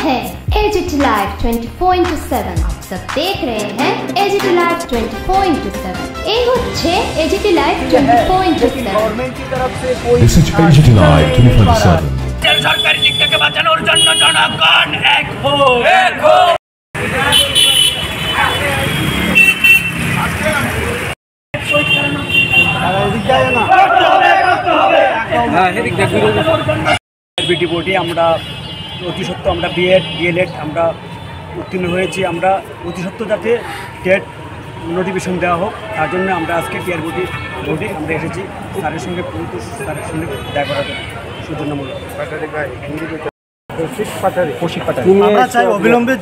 है AGT live 24/7। आप सब देख रहे हैं एजीटी लाइव 24/7। ये হচ্ছে एजीटी लाइव 24/7। गवर्नमेंट की तरफ से कोई This is एजीटी लाइव 24/7। সরকারি শিক্ষাকে বাঁচানোর জন্য জনগণ এক হোক, এক হোক। বিটিপোর্টে আমরা অতি সত্ত্ব আমরা বিএড ডিএলএড আমরা উত্তীর্ণ হয়েছি। আমরা অতি সত্ত্ব যাতে টেট নোটিফিকেশন দেওয়া হোক তার জন্য আমরা আজকে টিআরবিটি বোর্ডে আমরা এসেছি স্যারের সঙ্গে স্যারের সঙ্গে দেখা করার সৌজন্যমূলক। আমরা চাই অবিলম্বে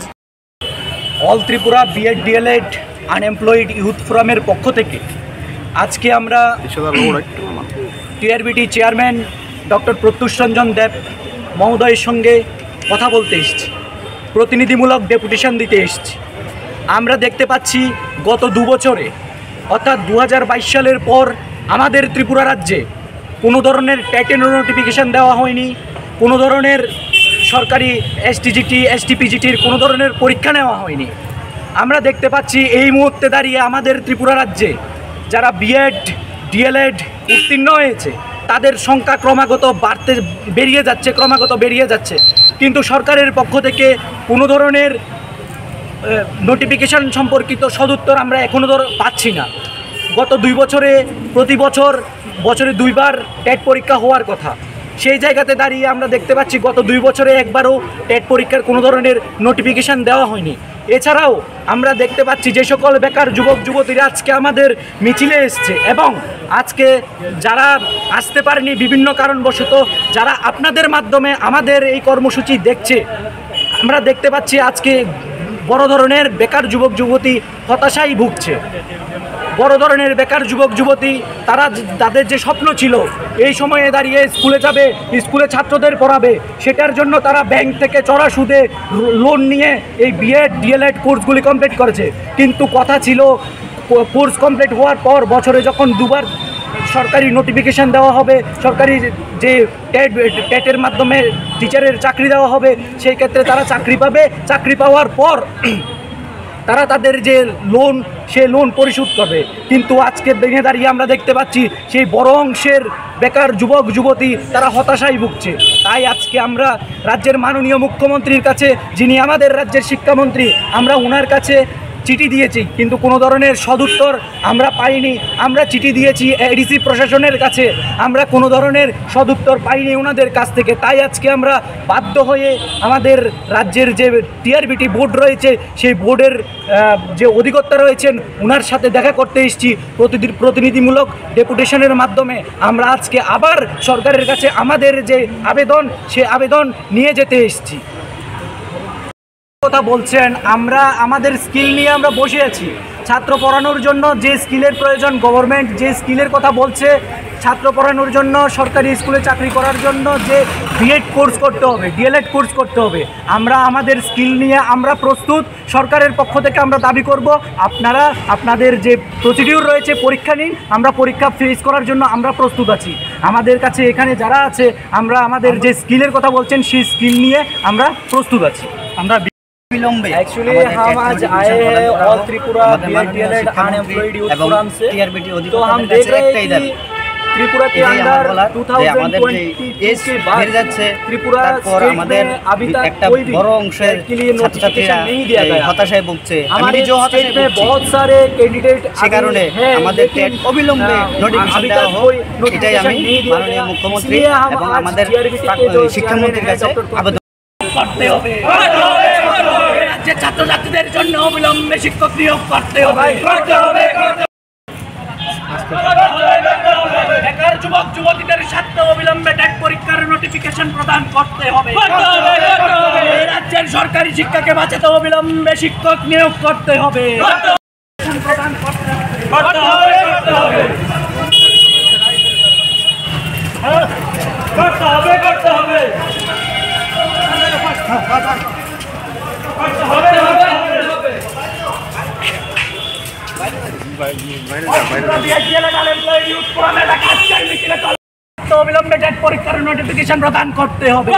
all Tripura BEd DLEd unemployed youth ফোরামের পক্ষ থেকে আজকে আমরা TRBT chairman doctor Pratyush Ranjan Deb মহোদয়ের সঙ্গে কথা বলতে এসেছি, প্রতিনিধিমূলক ডেপুটেশন দিতে এসেছি। আমরা দেখতে পাচ্ছি গত 2 বছরে অর্থাৎ 2022 সালের পর আমাদের ত্রিপুরা রাজ্যে কোনো ধরনের টেটের নোটিফিকেশান দেওয়া হয়নি, কোনো ধরনের সরকারি এসটিজিটি এসটিপিজিটির কোনো ধরনের পরীক্ষা নেওয়া হয়নি। আমরা দেখতে পাচ্ছি এই মুহূর্তে দাঁড়িয়ে আমাদের ত্রিপুরা রাজ্যে যারা বিএড ডিএলএড উত্তীর্ণ হয়েছে তাদের সংখ্যা ক্রমাগত বেরিয়ে যাচ্ছে, কিন্তু সরকারের পক্ষ থেকে কোনো ধরনের নোটিফিকেশান সম্পর্কিত সদুত্তর আমরা এখনও পাচ্ছি না। গত 2 বছরে প্রতি বছরে 2বার টেট পরীক্ষা হওয়ার কথা, সেই জায়গাতে দাঁড়িয়ে আমরা দেখতে পাচ্ছি গত 2 বছরে একবারও টেট পরীক্ষার কোনো ধরনের নোটিফিকেশান দেওয়া হয়নি। এছাড়াও আমরা দেখতে পাচ্ছি যে সকল বেকার যুবক যুবতীরা আজকে আমাদের মিছিলে এসছে এবং আজকে যারা আসতে পারেনি বিভিন্ন কারণবশত, যারা আপনাদের মাধ্যমে আমাদের এই কর্মসূচি দেখছে, আমরা দেখতে পাচ্ছি আজকে বড় ধরনের বেকার যুবক যুবতী হতাশায় ভুগছে। বড় ধরনের বেকার যুবক যুবতী তাদের যে স্বপ্ন ছিল এই সময়ে দাঁড়িয়ে স্কুলে যাবে, স্কুলে ছাত্রদের পড়াবে, সেটার জন্য তারা ব্যাংক থেকে চড়া সুদে লোন নিয়ে এই বিএড ডিএলএড কোর্সগুলি কমপ্লিট করেছে। কিন্তু কথা ছিল কোর্স কমপ্লিট হওয়ার পর বছরে যখন 2বার সরকারি নোটিফিকেশান দেওয়া হবে, সরকারি যে টেটের মাধ্যমে টিচারের চাকরি দেওয়া হবে, সেই ক্ষেত্রে তারা চাকরি পাবে। চাকরি পাওয়ার পর তারা তাদের যে লোন সে লোন পরিশোধ করবে। কিন্তু আজকে দিনে দাঁড়িয়ে আমরা দেখতে পাচ্ছি সেই বড় অংশের বেকার যুবক যুবতী তারা হতাশায় ভুগছে। তাই আজকে আমরা রাজ্যের মাননীয় মুখ্যমন্ত্রীর কাছে, যিনি আমাদের রাজ্যের শিক্ষামন্ত্রী, আমরা ওনার কাছে চিঠি দিয়েছি, কিন্তু কোনো ধরনের সদুত্তর আমরা পাইনি। আমরা চিঠি দিয়েছি এডিসি প্রশাসনের কাছে, আমরা কোনো ধরনের সদুত্তর পাইনি ওনাদের কাছ থেকে। তাই আজকে আমরা বাধ্য হয়ে আমাদের রাজ্যের যে টিআরবিটি বোর্ড রয়েছে সেই বোর্ডের যে অধিকর্তা রয়েছেন ওনার সাথে দেখা করতে এসেছি প্রতিনিধিমূলক ডেপুটেশনের মাধ্যমে। আমরা আজকে আবার সরকারের কাছে আমাদের যে আবেদন সে আবেদন নিয়ে যেতে এসেছি। কথা বলছেন, আমরা আমাদের স্কিল নিয়ে আমরা বসে আছি। ছাত্র পড়ানোর জন্য যে স্কিলের প্রয়োজন, গভর্নমেন্ট যে স্কিলের কথা বলছে, ছাত্র পড়ানোর জন্য সরকারি স্কুলে চাকরি করার জন্য যে বিএড কোর্স করতে হবে, ডিএলএড কোর্স করতে হবে, আমরা আমাদের স্কিল নিয়ে আমরা প্রস্তুত। সরকারের পক্ষ থেকে আমরা দাবি করব আপনারা আপনাদের যে প্রসিডিউর রয়েছে পরীক্ষা নিন, আমরা পরীক্ষা ফেস করার জন্য আমরা প্রস্তুত আছি। আমাদের কাছে এখানে যারা আছে আমরা আমাদের যে স্কিলের কথা বলছেন সেই স্কিল নিয়ে আমরা প্রস্তুত আছি। আমরা एक्चुअली हम आज आए हैं all Tripura BEd unemployed youth forum से, तो हम देख रहे हैं कि त्रिपुरा के अंदर 2022 के बाद त्रिपुरा स्टेट में अभी तक कोई भी के लिए नोटिफिकेशन नहीं दिया गया। हताशाय भुगছে हमारे जो स्टेट में बहुत सारे कैंडिडेट সে কারণে আমাদের টেট অবিলম্বে নোটিফিকেশন দেওয়া হোক, এটাই আমি মাননীয় মুখ্যমন্ত্রী এবং আমাদের শিক্ষামন্ত্রীর কাছে আবেদন করতে হবে। ছাত্রছাত্রীদের জন্য অবিলম্বে শিক্ষক নিয়োগ করতে হবে। বেকার যুবক যুবতীদের সাথে অবিলম্বে টেট পরীক্ষার নোটিফিকেশন প্রদান করতে হবে। রাজ্যের সরকারি শিক্ষাকে বাঁচাতে অবিলম্বে শিক্ষক নিয়োগ করতে হবে। প্রদান করতে হবে। অবিলম্বে টেট পরীক্ষার নোটিফিকেশন প্রদান করতে হবে।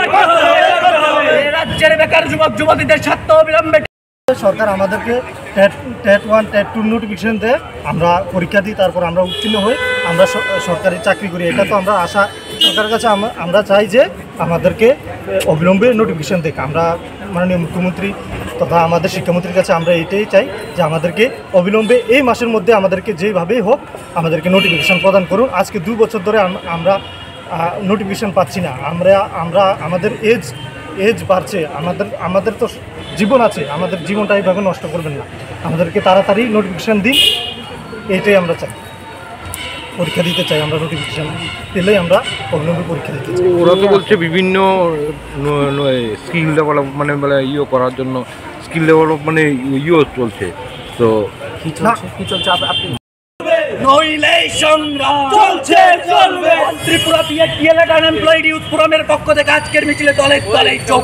রাজ্যের বেকার যুবক যুবতীদের স্বার্থ অবিলম্বে সরকার আমাদেরকে টেট 1 টেট 2 নোটিফিকেশন দেয়, আমরা পরীক্ষা দিই, তারপর আমরা উত্তীর্ণ হই, আমরা সরকারি চাকরি করি। এটা তো আমরা আশা সরকারের কাছে আমরা চাই যে আমাদেরকে অবিলম্বে নোটিফিকেশন দেখ। আমরা মাননীয় মুখ্যমন্ত্রী তথা আমাদের শিক্ষামন্ত্রীর কাছে আমরা এটাই চাই যে আমাদেরকে অবিলম্বে এই মাসের মধ্যে আমাদেরকে যেভাবেই হোক আমাদেরকে নোটিফিকেশন প্রদান করুন। আজকে 2 বছর ধরে আমরা নোটিফিকেশন পাচ্ছি না। আমরা আমাদের এজ বাড়ছে, আমাদের তো জীবন আছে, আমাদের জীবনটা এইভাবে নষ্ট করবেন না, আমাদেরকে তাড়াতাড়ি নোটিফিকেশান দিন, এইটাই আমরা চাই। পরীক্ষা দিতে চাই, আমরা নোটিফিকেশান পেলেই আমরা অবিলম্বে পরীক্ষা দিতে চাই। ওরা তো বলছে বিভিন্ন স্কিল ডেভেলপ মানে করার জন্য স্কিল ডেভেলপমেন্টে চলছে, তো কি চলছে আপনি নইলে সংগ্রাম চলছে চলবে। ত্রিপুরা টিএলএড আনএমপ্লয়েড ইউথ ফোরামের পক্ষ থেকে আজকের মিছিলে দলে দলে যোগ